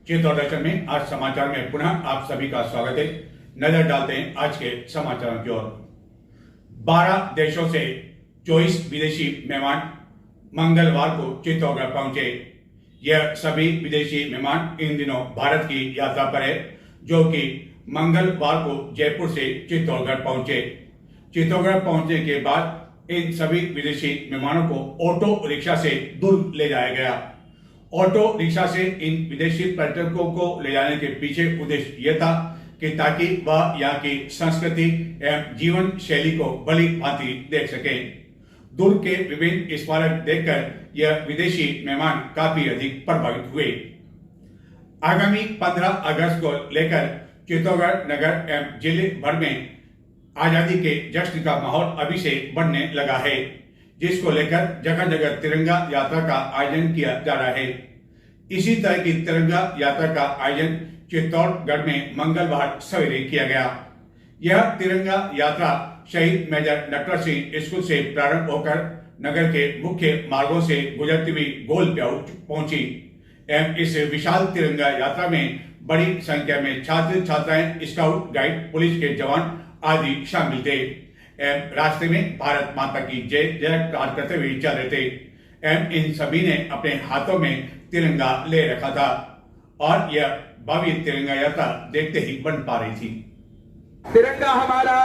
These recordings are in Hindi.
चित्तौड़ दर्शन में आज समाचार में पुनः आप सभी का स्वागत है। नजर डालते हैं आज के समाचारों की ओर। 12 देशों से 24 विदेशी मेहमान मंगलवार को चित्तौड़गढ़ पहुंचे। यह सभी विदेशी मेहमान इन दिनों भारत की यात्रा पर है, जो कि मंगलवार को जयपुर से चित्तौड़गढ़ पहुंचे। चित्तौड़गढ़ पहुंचने के बाद इन सभी विदेशी मेहमानों को ऑटो रिक्शा से दूर ले जाया गया। ऑटो रिक्शा से इन विदेशी पर्यटकों को ले जाने के पीछे उद्देश्य यह था कि ताकि वह यहाँ की संस्कृति एवं जीवन शैली को भली भांति देख सके। दूर के विभिन्न स्मारक देखकर यह विदेशी मेहमान काफी अधिक प्रभावित हुए। आगामी 15 अगस्त को लेकर चित्तौड़गढ़ नगर एवं जिले भर में आजादी के जश्न का माहौल अभी से बढ़ने लगा है, जिसको लेकर जगह जगह तिरंगा यात्रा का आयोजन किया जा रहा है। इसी तरह की तिरंगा यात्रा का आयोजन चित्तौड़गढ़ में मंगलवार सवेरे किया गया। यह तिरंगा यात्रा शहीद मेजर नटवर सिंह स्कूल से प्रारंभ होकर नगर के मुख्य मार्गों से गुजरती हुई गोल प्याऊ पहुंची एवं इस विशाल तिरंगा यात्रा में बड़ी संख्या में छात्र छात्राएं, स्काउट गाइड, पुलिस के जवान आदि शामिल थे एवं रास्ते में भारत माता की जय जयकार करते हुए चल रहे थे एवं इन सभी ने अपने हाथों में तिरंगा ले रखा था और यह भव्य तिरंगा यात्रा देखते ही बन पा रही थी। तिरंगा हमारा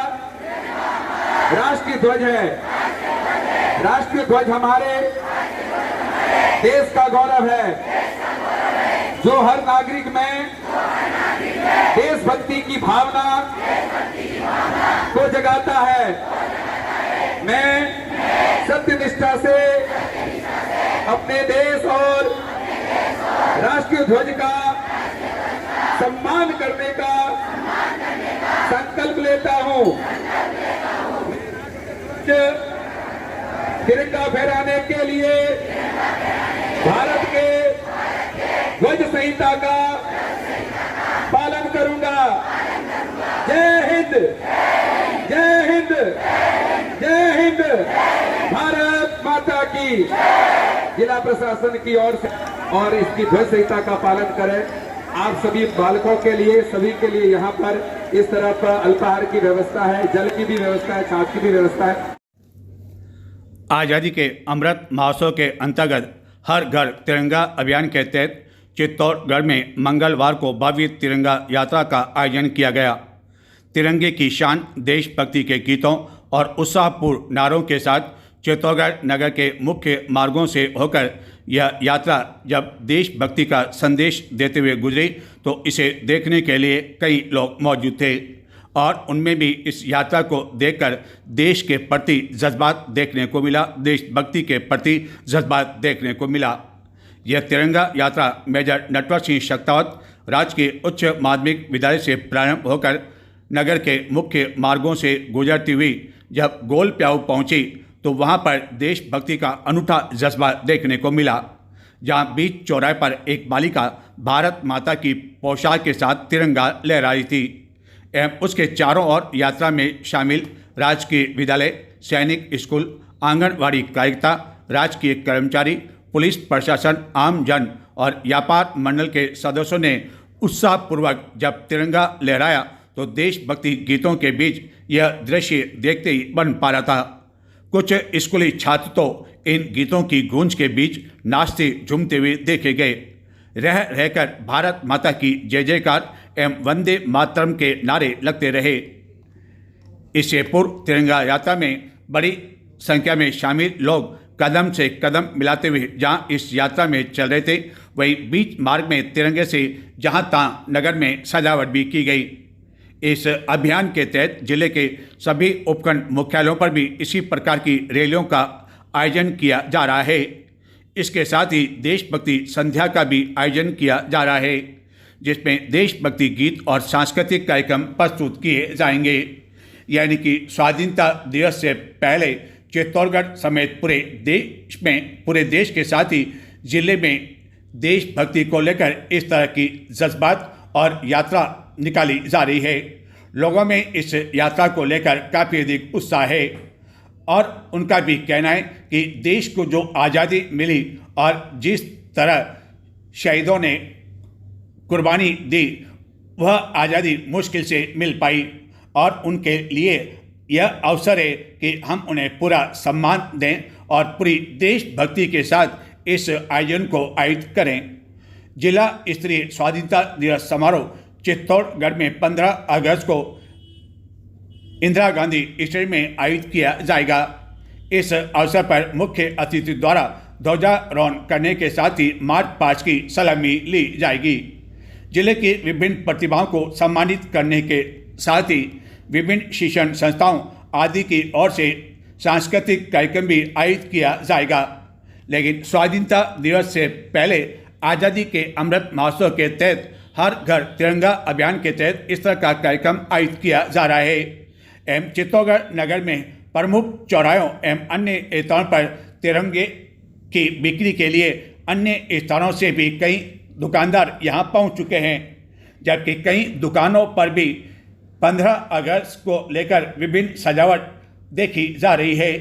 राष्ट्रीय ध्वज है। राष्ट्रीय ध्वज हमारे देश का गौरव है, जो हर नागरिक में देशभक्ति की भावना को जगाता है। मैं सत्यनिष्ठा से अपने देश और राष्ट्रीय ध्वज का सम्मान करने का संकल्प लेता हूं। तिरंगा फहराने के लिए भारत के ध्वज संहिता का पालन करूंगा। जय हिंद, जय हिंद, जय हिंद, भारत माता की। जिला प्रशासन की ओर से और इसकी ध्वज संहिता का पालन करें। आप सभी बालकों के लिए, सभी के लिए यहाँ पर इस तरह पर अल्पाहार की व्यवस्था है, जल की भी व्यवस्था है, छाछ की भी व्यवस्था है। आज़ादी के अमृत महोत्सव के अंतर्गत हर घर तिरंगा अभियान के तहत चित्तौड़गढ़ में मंगलवार को भव्य तिरंगा यात्रा का आयोजन किया गया। तिरंगे की शान, देशभक्ति के गीतों और उत्साहपूर्ण नारों के साथ चित्तौड़गढ़ नगर के मुख्य मार्गों से होकर यह यात्रा जब देशभक्ति का संदेश देते हुए गुजरी तो इसे देखने के लिए कई लोग मौजूद थे और उनमें भी इस यात्रा को देखकर देश के प्रति जज्बात देखने को मिला, देशभक्ति के प्रति जज्बात देखने को मिला। यह तिरंगा यात्रा मेजर नटवर सिंह शेखावत राजकीय उच्च माध्यमिक विद्यालय से प्रारंभ होकर नगर के मुख्य मार्गों से गुजरती हुई जब गोल प्याऊ पहुंची तो वहां पर देशभक्ति का अनूठा जज्बा देखने को मिला, जहां बीच चौराहे पर एक बालिका भारत माता की पोशाक के साथ तिरंगा लहरा रही थी एवं उसके चारों ओर यात्रा में शामिल राजकीय विद्यालय, सैनिक स्कूल, आंगनवाड़ी कार्यकर्ता, राजकीय कर्मचारी, पुलिस प्रशासन, आम जन और व्यापार मंडल के सदस्यों ने उत्साहपूर्वक जब तिरंगा लहराया तो देशभक्ति गीतों के बीच यह दृश्य देखते ही बन पा रहा था। कुछ स्कूली छात्र तो इन गीतों की गूंज के बीच नाचते झूमते हुए देखे गए। रह रहकर भारत माता की जय जयकार एवं वंदे मातरम के नारे लगते रहे। इससे पूर्व तिरंगा यात्रा में बड़ी संख्या में शामिल लोग कदम से कदम मिलाते हुए जहां इस यात्रा में चल रहे थे, वहीं बीच मार्ग में तिरंगे से जहां तहां नगर में सजावट भी की गई। इस अभियान के तहत जिले के सभी उपखंड मुख्यालयों पर भी इसी प्रकार की रैलियों का आयोजन किया जा रहा है। इसके साथ ही देशभक्ति संध्या का भी आयोजन किया जा रहा है, जिसमें देशभक्ति गीत और सांस्कृतिक कार्यक्रम प्रस्तुत किए जाएंगे। यानी कि स्वाधीनता दिवस से पहले चित्तौड़गढ़ समेत पूरे देश के साथ ही जिले में देशभक्ति को लेकर इस तरह की जज्बात और यात्रा निकाली जा रही है। लोगों में इस यात्रा को लेकर काफ़ी अधिक उत्साह है और उनका भी कहना है कि देश को जो आज़ादी मिली और जिस तरह शहीदों ने कुर्बानी दी वह आज़ादी मुश्किल से मिल पाई और उनके लिए यह अवसर है कि हम उन्हें पूरा सम्मान दें और पूरी देशभक्ति के साथ इस आयोजन को आयोजित करें। जिला स्तरीय स्वाधीनता दिवस समारोह चित्तौड़गढ़ में 15 अगस्त को इंदिरा गांधी स्टेडियम में आयोजित किया जाएगा। इस अवसर पर मुख्य अतिथि द्वारा ध्वजारोहण करने के साथ ही मार्च पास्ट की सलामी ली जाएगी। जिले की विभिन्न प्रतिभाओं को सम्मानित करने के साथ ही विभिन्न शिक्षण संस्थाओं आदि की ओर से सांस्कृतिक कार्यक्रम भी आयोजित किया जाएगा। लेकिन स्वाधीनता दिवस से पहले आज़ादी के अमृत महोत्सव के तहत हर घर तिरंगा अभियान के तहत इस तरह का कार्यक्रम आयोजित किया जा रहा है। एवं चित्तौड़गढ़ नगर में प्रमुख चौराहों एवं अन्य स्थानों पर तिरंगे की बिक्री के लिए अन्य स्थानों से भी कई दुकानदार यहां पहुंच चुके हैं, जबकि कई दुकानों पर भी 15 अगस्त को लेकर विभिन्न सजावट देखी जा रही है,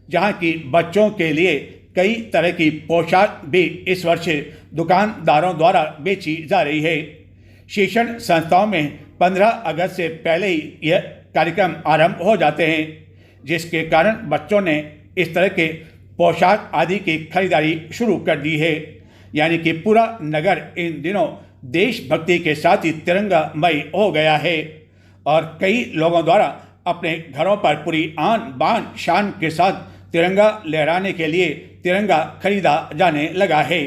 जहां की बच्चों के लिए कई तरह की पोशाक भी इस वर्ष दुकानदारों द्वारा बेची जा रही है। शिक्षण संस्थाओं में 15 अगस्त से पहले ही यह कार्यक्रम आरंभ हो जाते हैं, जिसके कारण बच्चों ने इस तरह के पोशाक आदि की खरीदारी शुरू कर दी है। यानी कि पूरा नगर इन दिनों देशभक्ति के साथ ही तिरंगामय हो गया है और कई लोगों द्वारा अपने घरों पर पूरी आन बान शान के साथ तिरंगा लहराने के लिए तिरंगा खरीदा जाने लगा है।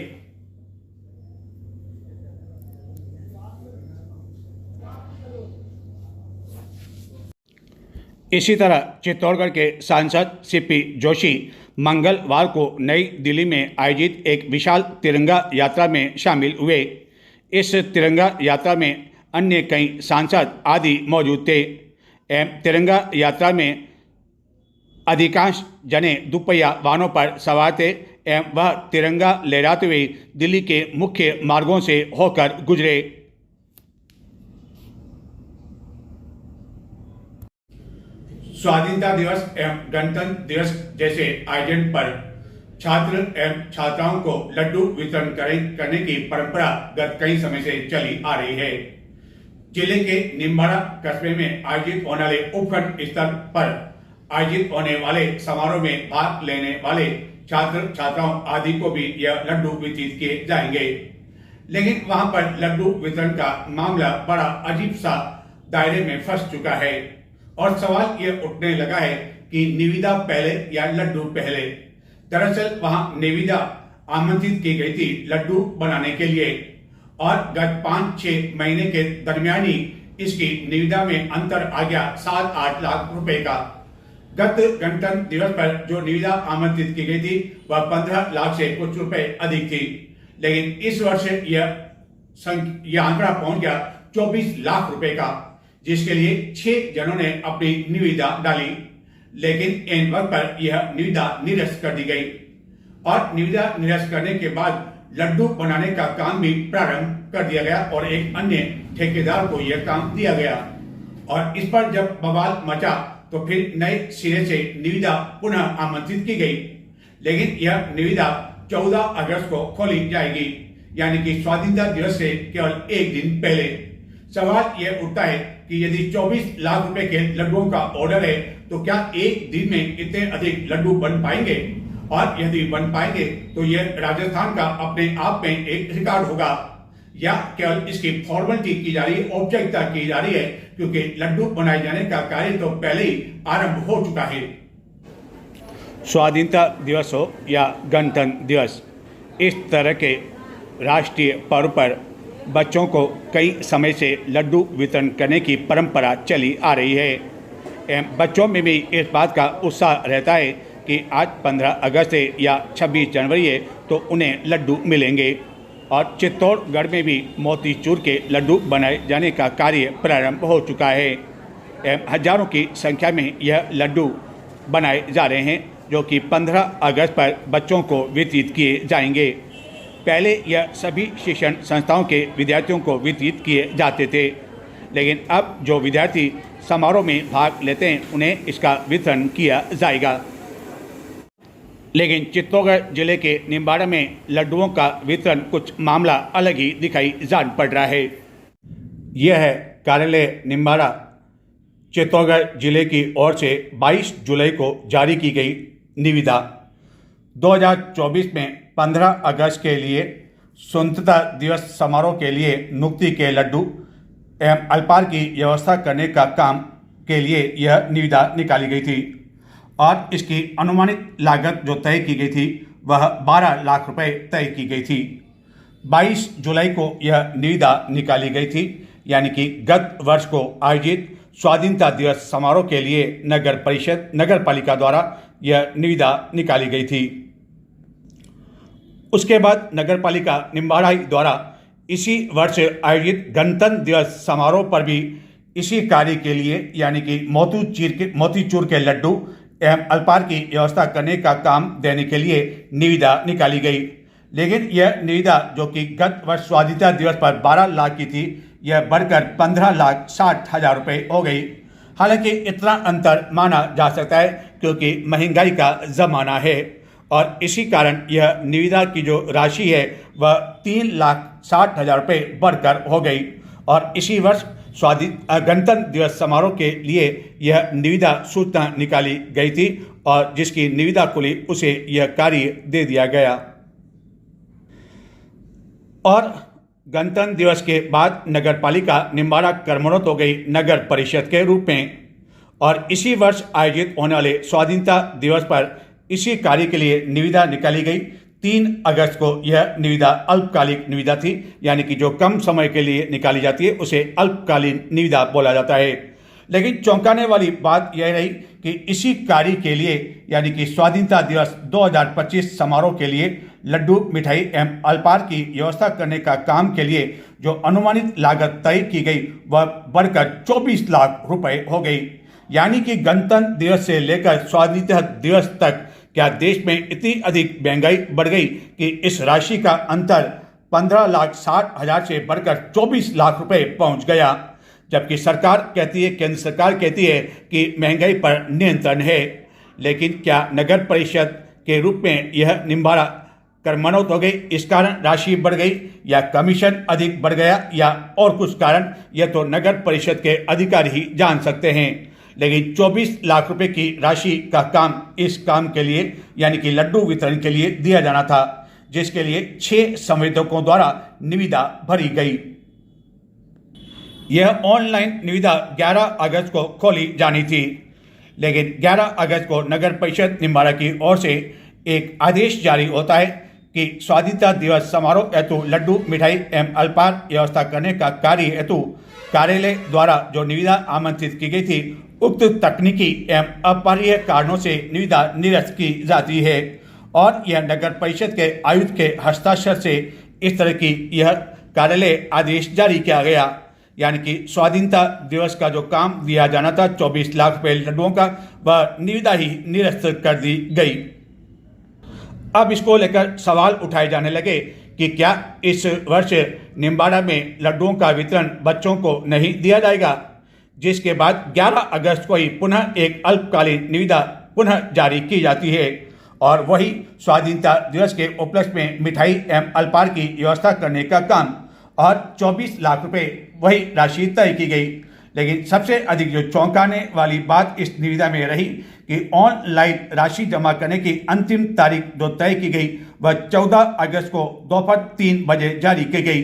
इसी तरह चित्तौड़गढ़ के सांसद सीपी जोशी मंगलवार को नई दिल्ली में आयोजित एक विशाल तिरंगा यात्रा में शामिल हुए। इस तिरंगा यात्रा में अन्य कई सांसद आदि मौजूद थे एवं तिरंगा यात्रा में अधिकांश जने दुपहिया वाहनों पर सवार थे एवं वह तिरंगा लहराते हुए दिल्ली के मुख्य मार्गों से होकर गुजरे। स्वाधीनता दिवस एवं गणतंत्र दिवस जैसे आयोजन पर छात्र एवं छात्राओं को लड्डू वितरण करने की परंपरा गत कई समय से चली आ रही है। जिले के निम्बाड़ा कस्बे में आयोजित होने वाले उपखंड स्तर पर आयोजित होने वाले समारोह में भाग लेने वाले छात्र छात्राओं आदि को भी यह लड्डू वितरित किए जाएंगे। लेकिन वहां पर लड्डू वितरण का मामला बड़ा अजीब सा दायरे में फंस चुका है और सवाल यह उठने लगा है कि निविदा पहले या लड्डू पहले। दरअसल वहां निविदा आमंत्रित की गई थी लड्डू बनाने के लिए और गत 5-6 महीने के दरमियान ही इसकी निविदा में अंतर आ गया 7-8 लाख रुपए का। गत गणतंत्र दिवस पर जो निविदा आमंत्रित की गई थी वह 15 लाख से कुछ रुपए अधिक थी, लेकिन इस वर्ष यह आंकड़ा पहुंच गया 24 लाख रुपए का, जिसके लिए 6 जनों ने अपनी निविदा डाली। लेकिन एन वक्त पर यह निविदा निरस्त कर दी गई और निविदा निरस्त करने के बाद लड्डू बनाने का काम भी प्रारंभ कर दिया गया और एक अन्य ठेकेदार को यह काम दिया गया। और इस पर जब बवाल मचा तो फिर नए सिरे से निविदा पुनः आमंत्रित की गई, लेकिन यह निविदा 14 अगस्त को खोली जाएगी, यानी कि स्वाधीनता दिवस से केवल एक दिन पहले। सवाल यह उठता है कि यदि 24 लाख रुपए के लड्डुओं का ऑर्डर है तो क्या एक दिन में इतने अधिक लड्डू बन पाएंगे, और यदि बन पाएंगे तो यह राजस्थान का अपने आप में एक रिकॉर्ड होगा या केवल इसकी फॉर्मेलिटी की जा रही है, औपचारिकता की जा रही है, क्योंकि लड्डू बनाए जाने का कार्य तो पहले ही आरंभ हो चुका है। स्वाधीनता दिवस हो या गणतंत्र दिवस, इस तरह के राष्ट्रीय पर्व पर बच्चों को कई समय से लड्डू वितरण करने की परंपरा चली आ रही है एवं बच्चों में भी इस बात का उत्साह रहता है कि आज 15 अगस्त है या 26 जनवरी है तो उन्हें लड्डू मिलेंगे। और चित्तौड़गढ़ में भी मोतीचूर के लड्डू बनाए जाने का कार्य प्रारंभ हो चुका है एवं हजारों की संख्या में यह लड्डू बनाए जा रहे हैं, जो कि 15 अगस्त पर बच्चों को वितरित किए जाएंगे। पहले यह सभी शिक्षण संस्थाओं के विद्यार्थियों को वितरित किए जाते थे, लेकिन अब जो विद्यार्थी समारोह में भाग लेते हैं उन्हें इसका वितरण किया जाएगा। लेकिन चित्तौड़गढ़ जिले के निम्बाड़ा में लड्डुओं का वितरण कुछ मामला अलग ही दिखाई जान पड़ रहा है। यह है कार्यालय निम्बाड़ा चित्तौड़गढ़ जिले की ओर से 22 जुलाई को जारी की गई निविदा। 2024 में 15 अगस्त के लिए स्वतंत्रता दिवस समारोह के लिए नुक्ति के लड्डू एवं अल्पाहार की व्यवस्था करने का काम के लिए यह निविदा निकाली गई थी और इसकी अनुमानित लागत जो तय की गई थी वह 12 लाख रुपए तय की गई थी। 22 जुलाई को यह निविदा निकाली गई थी, यानी कि गत वर्ष को आयोजित स्वाधीनता दिवस समारोह के लिए नगर पालिका द्वारा यह निविदा निकाली गई थी। उसके बाद नगर पालिका निम्बाड़ा द्वारा इसी वर्ष आयोजित गणतंत्र दिवस समारोह पर भी इसी कार्य के लिए, यानी कि मोतीचूर के लड्डू एवं अल्पाहार की व्यवस्था करने का काम देने के लिए निविदा निकाली गई। लेकिन यह निविदा जो कि गत वर्ष स्वाधीनता दिवस पर 12 लाख की थी, यह बढ़कर 15,60,000 रुपये हो गई। हालांकि इतना अंतर माना जा सकता है क्योंकि महंगाई का ज़माना है और इसी कारण यह निविदा की जो राशि है वह 3,60,000 रुपये बढ़कर हो गई और इसी वर्ष गणतंत्र दिवस समारोह के लिए यह निविदा सूचना निकाली गई थी और जिसकी निविदा खुली उसे यह कार्य दे दिया गया। और गणतंत्र दिवस के बाद नगर पालिका निम्बाड़ा कर्मोन्नत हो गई नगर परिषद के रूप में और इसी वर्ष आयोजित होने वाले स्वाधीनता दिवस पर इसी कार्य के लिए निविदा निकाली गई। 3 अगस्त को यह निविदा अल्पकालिक निविदा थी, यानी कि जो कम समय के लिए निकाली जाती है उसे अल्पकालीन निविदा बोला जाता है। लेकिन चौंकाने वाली बात यह रही कि इसी कार्य के लिए, यानी कि स्वाधीनता दिवस 2025 समारोह के लिए लड्डू मिठाई एवं अल्पाहार की व्यवस्था करने का काम के लिए जो अनुमानित लागत तय की गई वह बढ़कर 24 लाख रुपए हो गई। यानी कि गणतंत्र दिवस से लेकर स्वाधीनता दिवस तक क्या देश में इतनी अधिक महंगाई बढ़ गई कि इस राशि का अंतर 15,60,000 से बढ़कर 24 लाख रुपए पहुंच गया। जबकि सरकार कहती है, केंद्र सरकार कहती है कि महंगाई पर नियंत्रण है, लेकिन क्या नगर परिषद के रूप में यह निम्बाड़ा कर्मोन्नत हो गई, इस कारण राशि बढ़ गई या कमीशन अधिक बढ़ गया या और कुछ कारण, यह तो नगर परिषद के अधिकारी ही जान सकते हैं। लेकिन 24 लाख रुपए की राशि का काम इस काम के लिए, यानी कि लड्डू वितरण के लिए दिया जाना था, जिसके लिए 6 संवेदकों द्वारा निविदा भरी गई। यह ऑनलाइन निविदा 11 अगस्त को खोली जानी थी, लेकिन 11 अगस्त को नगर परिषद निम्बाड़ा की ओर से एक आदेश जारी होता है कि स्वाधीनता दिवस समारोह हेतु लड्डू मिठाई एवं अल्पाहार व्यवस्था करने का कार्य हेतु कार्यालय द्वारा जो निविदा आमंत्रित की गई थी उक्त तकनीकी एवं अपरिहार्य कारणों से निविदा निरस्त की जाती है और यह नगर परिषद के आयुक्त के हस्ताक्षर से इस तरह की यह कार्यालय आदेश जारी किया गया। यानी कि स्वाधीनता दिवस का जो काम दिया जाना था 24 लाख रुपये लड्डुओं का, वह निविदा ही निरस्त कर दी गई। अब इसको लेकर सवाल उठाए जाने लगे कि क्या इस वर्ष निम्बाड़ा में लड्डुओं का वितरण बच्चों को नहीं दिया जाएगा, जिसके बाद 11 अगस्त को ही पुनः एक अल्पकालीन निविदा पुनः जारी की जाती है और वही स्वाधीनता दिवस के उपलक्ष्य में मिठाई एवं अल्पाहार की व्यवस्था करने का काम और 24 लाख रुपए वही राशि तय की गई। लेकिन सबसे अधिक जो चौंकाने वाली बात इस निविदा में रही कि ऑनलाइन राशि जमा करने की अंतिम तारीख जो तय की गई वह 14 अगस्त को दोपहर 3 बजे जारी की गई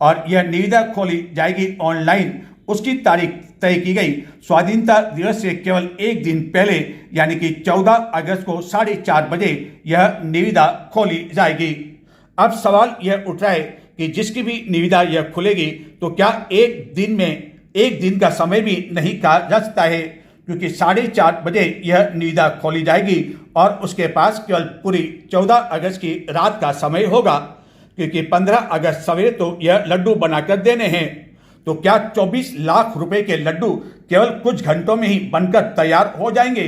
और यह निविदा खोली जाएगी ऑनलाइन, उसकी तारीख तय की गई स्वाधीनता दिवस से केवल एक दिन पहले, यानी कि 14 अगस्त को 4:30 बजे यह निविदा खोली जाएगी। अब सवाल यह उठ रहा है कि जिसकी भी निविदा यह खुलेगी तो क्या एक दिन का समय भी नहीं कहा जा सकता है, क्योंकि 4:30 बजे यह निविदा खोली जाएगी और उसके पास केवल पूरी 14 अगस्त की रात का समय होगा, क्योंकि 15 अगस्त सवेरे तो यह लड्डू बनाकर देने हैं। तो क्या 24 लाख रुपए के लड्डू केवल कुछ घंटों में ही बनकर तैयार हो जाएंगे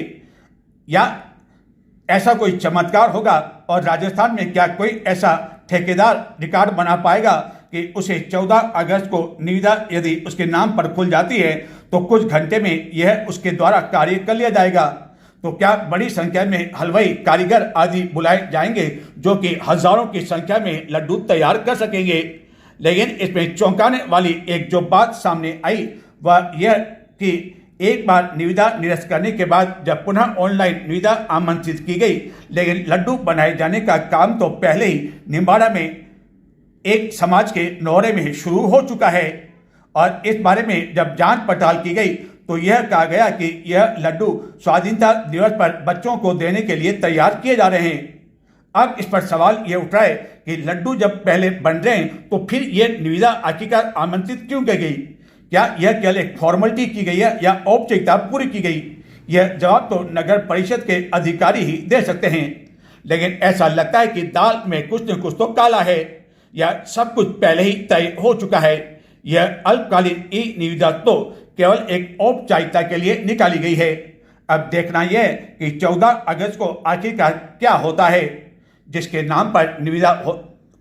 या ऐसा कोई चमत्कार होगा और राजस्थान में क्या कोई ऐसा ठेकेदार रिकॉर्ड बना पाएगा कि उसे 14 अगस्त को निविदा यदि उसके नाम पर खुल जाती है तो कुछ घंटे में यह उसके द्वारा कार्य कर लिया जाएगा। तो क्या बड़ी संख्या में हलवाई कारीगर आदि बुलाए जाएंगे जो कि हजारों की संख्या में लड्डू तैयार कर सकेंगे। लेकिन इसमें चौंकाने वाली एक जो बात सामने आई वह यह कि एक बार निविदा निरस्त करने के बाद जब पुनः ऑनलाइन निविदा आमंत्रित की गई, लेकिन लड्डू बनाए जाने का काम तो पहले ही निम्बाड़ा में एक समाज के नौरे में शुरू हो चुका है। और इस बारे में जब जांच पड़ताल की गई तो यह कहा गया कि यह लड्डू स्वाधीनता दिवस पर बच्चों को देने के लिए तैयार किए जा रहे हैं। अब इस पर सवाल यह उठ रहा है कि लड्डू जब पहले बन रहे हैं तो फिर यह निविदा आखिरकार आमंत्रित क्यों की गई? क्या यह केवल एक फॉर्मेलिटी की गई है या औपचारिकता पूरी की गई? यह जवाब तो नगर परिषद के अधिकारी ही दे सकते हैं। लेकिन ऐसा लगता है कि दाल में कुछ न कुछ तो काला है। यह सब कुछ पहले ही तय हो चुका है। यह अल्पकालीन ई निविदा तो केवल एक औपचारिकता के लिए निकाली गई है। अब देखना यह कि 14 अगस्त को आखिरकार क्या होता है। जिसके नाम पर निविदा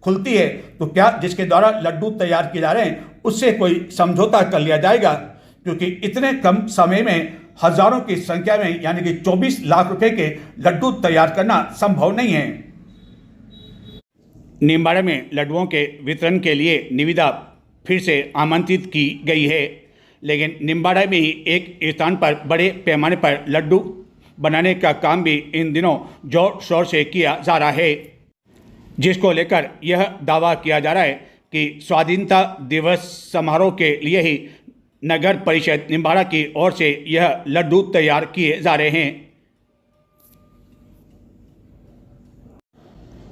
खुलती है तो क्या जिसके द्वारा लड्डू तैयार किए जा रहे हैं उससे कोई समझौता कर लिया जाएगा? क्योंकि इतने कम समय में हजारों की संख्या में यानी कि 24 लाख रुपए के लड्डू तैयार करना संभव नहीं है। निम्बाड़ा में लड्डुओं के वितरण के लिए निविदा फिर से आमंत्रित की गई है, लेकिन निम्बाड़ा में ही एक स्थान पर बड़े पैमाने पर लड्डू बनाने का काम भी इन दिनों जोर शोर से किया जा रहा है, जिसको लेकर यह दावा किया जा रहा है कि स्वाधीनता दिवस समारोह के लिए ही नगर परिषद निम्बाड़ा की ओर से यह लड्डू तैयार किए जा रहे हैं।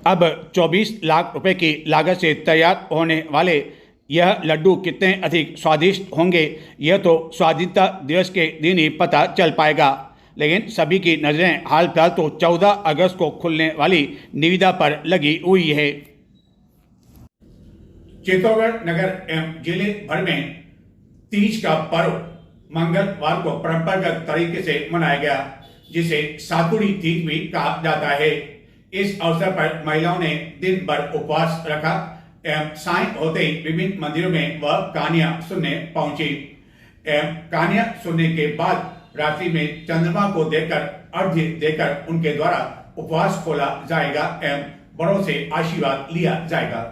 अब 24 लाख रुपए की लागत से तैयार होने वाले यह लड्डू कितने अधिक स्वादिष्ट होंगे यह तो स्वाधीनता दिवस के दिन ही पता चल पाएगा। लेकिन सभी की नज़रें हाल फिलहाल तो 14 अगस्त को खुलने वाली निविदा पर लगी हुई है। चित्तौड़गढ़ नगर एवं जिले भर में तीज का पर्व मंगलवार को परंपरागत तरीके से मनाया गया, जिसे सातुड़ी तीज भी कहा जाता है। इस अवसर पर महिलाओं ने दिन भर उपवास रखा एवं साय होते ही विभिन्न मंदिरों में वह कहानियां सुनने पहुंची एवं कहानियां सुनने के बाद रात्रि में चंद्रमा को देखकर अर्घ्य देकर उनके द्वारा उपवास खोला जाएगा एवं बड़ों से आशीर्वाद लिया जाएगा।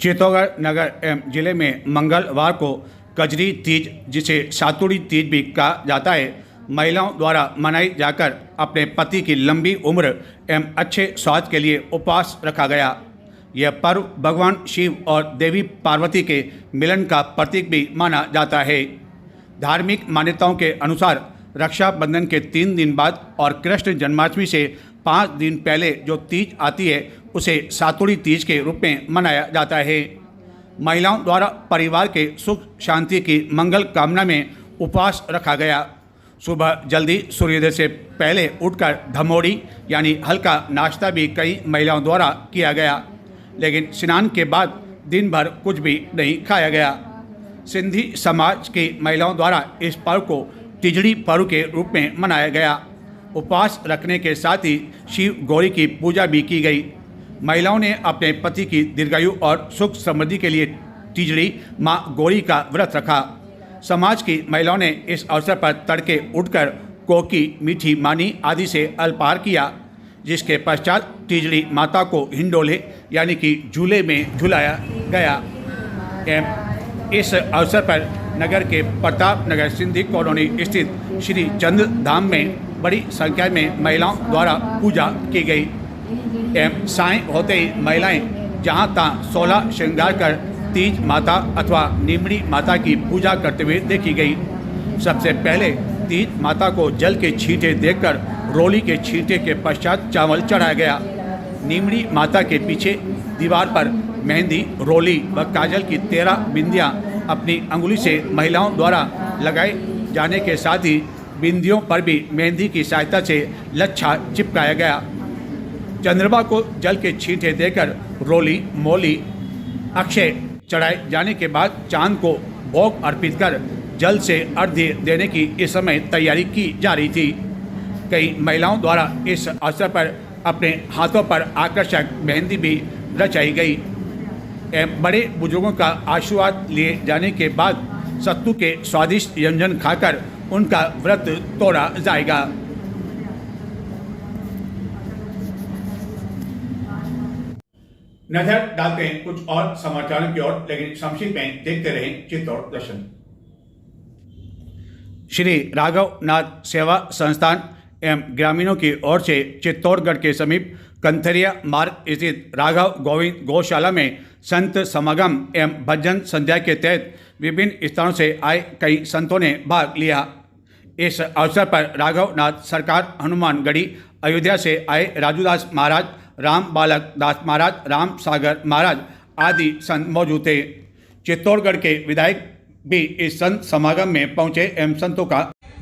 चित्तौड़गढ़ नगर एवं जिले में मंगलवार को कजरी तीज, जिसे सातुड़ी तीज भी कहा जाता है, महिलाओं द्वारा मनाई जाकर अपने पति की लंबी उम्र एवं अच्छे स्वास्थ्य के लिए उपवास रखा गया। यह पर्व भगवान शिव और देवी पार्वती के मिलन का प्रतीक भी माना जाता है। धार्मिक मान्यताओं के अनुसार रक्षाबंधन के 3 दिन बाद और कृष्ण जन्माष्टमी से 5 दिन पहले जो तीज आती है उसे सातुड़ी तीज के रूप में मनाया जाता है। महिलाओं द्वारा परिवार के सुख शांति की मंगल कामना में उपवास रखा गया। सुबह जल्दी सूर्योदय से पहले उठकर धमोड़ी यानी हल्का नाश्ता भी कई महिलाओं द्वारा किया गया, लेकिन स्नान के बाद दिन भर कुछ भी नहीं खाया गया। सिंधी समाज की महिलाओं द्वारा इस पर्व को तिजड़ी पर्व के रूप में मनाया गया। उपवास रखने के साथ ही शिव गौरी की पूजा भी की गई। महिलाओं ने अपने पति की दीर्घायु और सुख समृद्धि के लिए तिजड़ी माँ गौरी का व्रत रखा। समाज की महिलाओं ने इस अवसर पर तड़के उठकर कोकी, मीठी मानी आदि से अल्पाहार किया, जिसके पश्चात तिजड़ी माता को हिंडोले यानी कि झूले में झुलाया गया। इस अवसर पर नगर के प्रताप नगर सिंधी कॉलोनी स्थित श्री चंद्र धाम में बड़ी संख्या में महिलाओं द्वारा पूजा की गई एवं साय होते ही महिलाएं जहां तहां 16 श्रृंगार कर तीज माता अथवा नीमड़ी माता की पूजा करते हुए देखी गई। सबसे पहले तीज माता को जल के छींटे देकर रोली के छींटे के पश्चात चावल चढ़ाया गया। नीमड़ी माता के पीछे दीवार पर मेहंदी, रोली व काजल की 13 बिंदियाँ अपनी अंगुली से महिलाओं द्वारा लगाए जाने के साथ ही बिंदियों पर भी मेहंदी की सहायता से लच्छा चिपकाया गया। चंद्रमा को जल के छींटे देकर रोली, मोली, अक्षय चढ़ाए जाने के बाद चांद को भोग अर्पित कर जल से अर्घ्य देने की इस समय तैयारी की जा रही थी। कई महिलाओं द्वारा इस अवसर पर अपने हाथों पर आकर्षक मेहंदी भी रचाई गई। बड़े बुजुर्गों का आशीर्वाद लिए जाने के बाद सत्तू के स्वादिष्ट व्यंजन खाकर उनका व्रत तोड़ा जाएगा। नजर डालते हैं कुछ और समाचारों की ओर, लेकिन संक्षिप्त में देखते रहें चित्तौड़ दर्शन। श्री राघवनाथ सेवा संस्थान एवं ग्रामीणों की ओर से चित्तौड़गढ़ के समीप कंथरिया मार्ग स्थित राघव गोविंद गौशाला में संत समागम एवं भजन संध्या के तहत विभिन्न स्थानों से आए कई संतों ने भाग लिया। इस अवसर पर राघवनाथ सरकार हनुमानगढ़ी अयोध्या से आए राजूदास महाराज, राम बालक दास महाराज, राम सागर महाराज आदि संत मौजूद थे। चित्तौड़गढ़ के विधायक भी इस संत समागम में पहुंचे एवं संतों का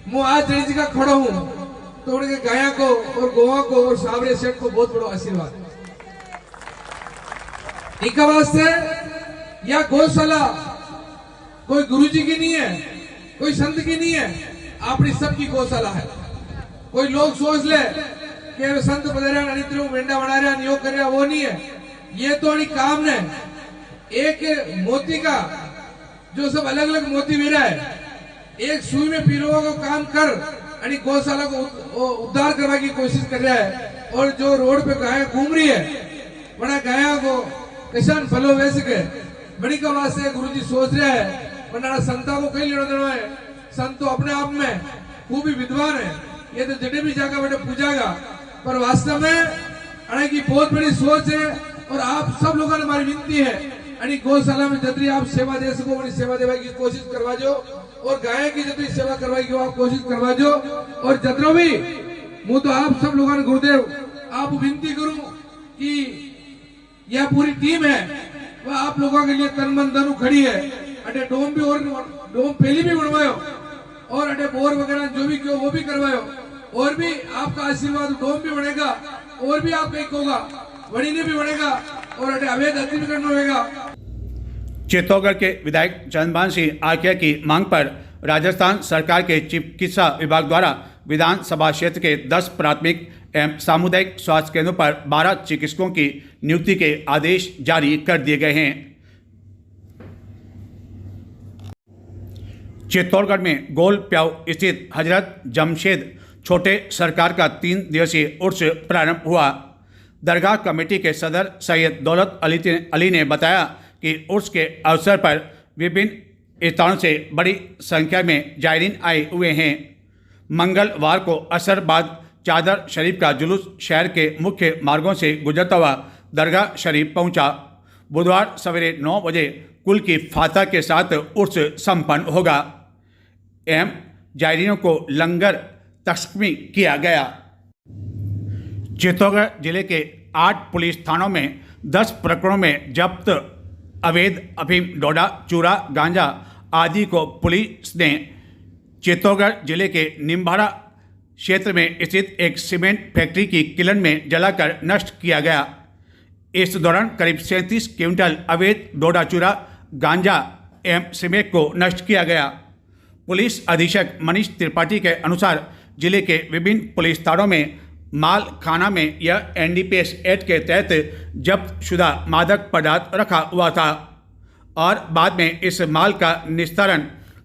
मैं आज जड़ी का खड़ा हूँ तो उनके गाया को और गोवा को और सावरे सेठ को बहुत बड़ा आशीर्वाद। इनका वास्ते या गौशाला कोई गुरुजी की नहीं है, कोई संत की नहीं है, अपनी सबकी गौशाला है। कोई लोग सोच ले कि संत बदल रहा मेंढा बना रहा नियोग कर रहा, वो नहीं है। ये तो काम ने एक मोती का जो सब अलग अलग मोती मेरा है, एक सुई में पीरोगा को काम कर आणि गौशाला को उद्धार करने की कोशिश कर रहा है। और जो रोड पे गाय घूम रही है बड़ा गाया को किसान फलो वैसे के बड़ी का वास्ते गुरुजी सोच रहा है, वरना संता को कई लेना देना है। संत तो अपने आप में खूब ही विद्वान है, ये तो जड़े भी जाकर बेटे पूजागा, पर वास्तव में अणे की बहुत बड़ी सोच है। और आप सब लोगों ने हमारी विनती है अणी गौशाला में जतरी आप सेवा दे सको वही सेवा देवा की कोशिश करवा जो, और गाय की जतरी सेवा करवाई की आप कोशिश करवा जो। और जतरो भी मुझे तो आप सब लोगों ने गुरुदेव आप विनती करूं कि यह पूरी टीम है वह आप लोगों के लिए तन मन धन खड़ी है। अटे डोम भी और डोम पहली भी बनवायो और अटे बोर वगैरह जो भी क्यों वो भी करवायो, और भी आपका आशीर्वाद डोम भी बनेगा और भी आप एक होगा वड़ी ने भी बनेगा और अटे अवैध हत्या भी करना होगा। चित्तौड़गढ़ के विधायक चंद्रभान सिंह आर्या की मांग पर राजस्थान सरकार के चिकित्सा विभाग द्वारा विधानसभा क्षेत्र के 10 प्राथमिक एवं सामुदायिक स्वास्थ्य केंद्रों पर 12 चिकित्सकों की नियुक्ति के आदेश जारी कर दिए गए हैं। चित्तौड़गढ़ में गोल प्याऊ स्थित हजरत जमशेद छोटे सरकार का 3 दिवसीय उर्स प्रारंभ हुआ। दरगाह कमेटी के सदर सैयद दौलत अली ने बताया कि उर्स के अवसर पर विभिन्न स्थानों से बड़ी संख्या में जायरीन आए हुए हैं। मंगलवार को असर बाद चादर शरीफ का जुलूस शहर के मुख्य मार्गों से गुजरता हुआ दरगाह शरीफ पहुंचा। बुधवार सवेरे 9 बजे कुल की फातह के साथ उर्स संपन्न होगा एवं जायरीनों को लंगर तस्मी किया गया। चित्तौड़गढ़ जिले के 8 पुलिस थानों में 10 प्रकरणों में जब्त अवैध अफीम, डोडा, चूरा, गांजा आदि को पुलिस ने चित्तौड़गढ़ जिले के निम्बाड़ा क्षेत्र में स्थित एक सीमेंट फैक्ट्री की किलन में जलाकर नष्ट किया गया। इस दौरान करीब 37 क्विंटल अवैध डोडा, चूरा, गांजा एवं सीमेंट को नष्ट किया गया। पुलिस अधीक्षक मनीष त्रिपाठी के अनुसार जिले के विभिन्न पुलिस थानों में माल खाना में यह NDPS एक्ट के तहत जब्त शुदा मादक पदार्थ रखा हुआ था और बाद में इस माल का निस्तारण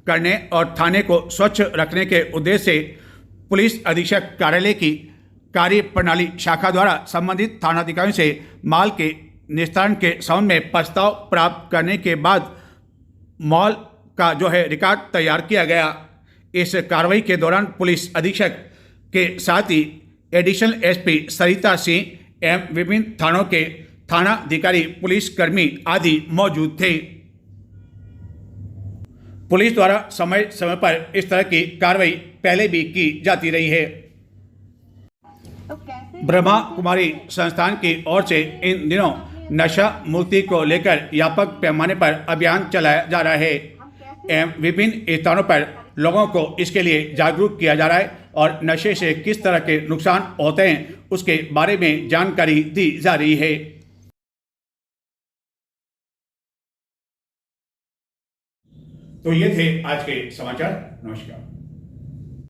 करने और थाने को स्वच्छ रखने के उद्देश्य से पुलिस अधीक्षक कार्यालय की कार्यप्रणाली शाखा द्वारा संबंधित थानाधिकारियों से माल के निस्तारण के संबंध में प्रस्ताव प्राप्त करने के बाद माल का रिकॉर्ड तैयार किया गया। इस कार्रवाई के दौरान पुलिस अधीक्षक के साथ ही एडिशनल SP सरिता सिंह एवं विभिन्न थानों के थानाधिकारी, पुलिसकर्मी आदि मौजूद थे। पुलिस द्वारा समय समय पर इस तरह की कार्रवाई पहले भी की जाती रही है। ब्रह्मा कुमारी संस्थान की ओर से इन दिनों नशा मुक्ति को लेकर व्यापक पैमाने पर अभियान चलाया जा रहा है एवं विभिन्न स्थानों पर लोगों को इसके लिए जागरूक किया जा रहा है और नशे से किस तरह के नुकसान होते हैं उसके बारे में जानकारी दी जा रही है। तो ये थे आज के समाचार। नमस्कार।